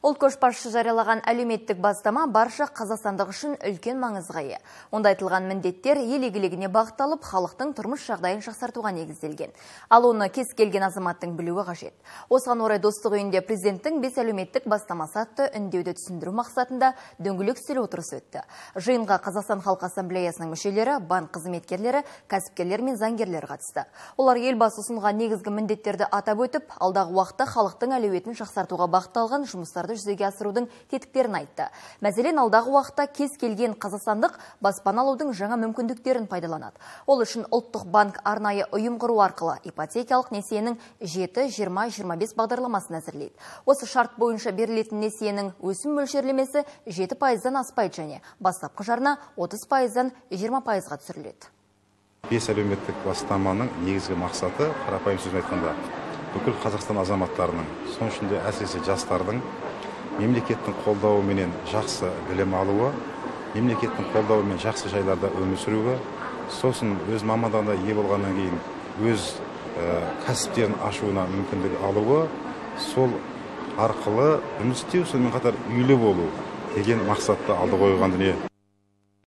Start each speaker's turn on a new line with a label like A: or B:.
A: Ол көшбасшы жариялаған әлеуметтік бастама барша қазақстандық үшін үлкен маңызға ие. Онда айтылған міндеттер ел игілігіне бағытталып, халықтың тұрмыс жағдайын жақсартуға негізделген. Ал оны кез келген азаматтың білуі қажет. Осыған орай Достық үйінде президенттің 5 әлеуметтік бастамасы атты үндеуді түсіндіру мақсатында дөңгелек үстел отырысы өтті. Жиынға Қазақстан Халқы Ассамблеясының мүшелері, банк қызметкерлері, кәсіпкерлер мен заңгерлер қатысты. Олар елбасы ұсынған негізгі міндеттерді атап өтіп, алдағы уақытта халықтың әлеуетін жақсартуға бағытталған жұмыстарды жүзеге асырудың тетіктерін айтты. Мәселен, алдағы уақытта кез келген қазақстандық баспана алудың жаңа мүмкіндіктерін пайдаланады. Ол үшін ұлттық банк арнайы ұйым құру арқылы ипотекалық несиенің 7-20-25 бағдарламасын әзірлейді. Осы шарт бойынша берілетін несиенің өсім мөлшерлемесі 7%-дан аспайды және бастапқы жарна 30%-дан 20%-ға түсіріледі.
B: 5 әлеуметтік бастаманың негізгі мақсаты, қарапайым сөзбен айтқанда, бүкіл Қазақстан азаматтарының, соның ішінде әсіресе жастардың мемлекеттің қолдауыменен жақсы білім алуы, мемлекеттің қолдауымен жақсы жайларда өмір сүруі, сосын өз мамандығына ие болғаннан кейін өз кәсіптерін ашуына мүмкіндік алуы, сол арқылы жұмыс істеу, сонымен қатар үйлі болу деген мақсатты алды қойған дүние.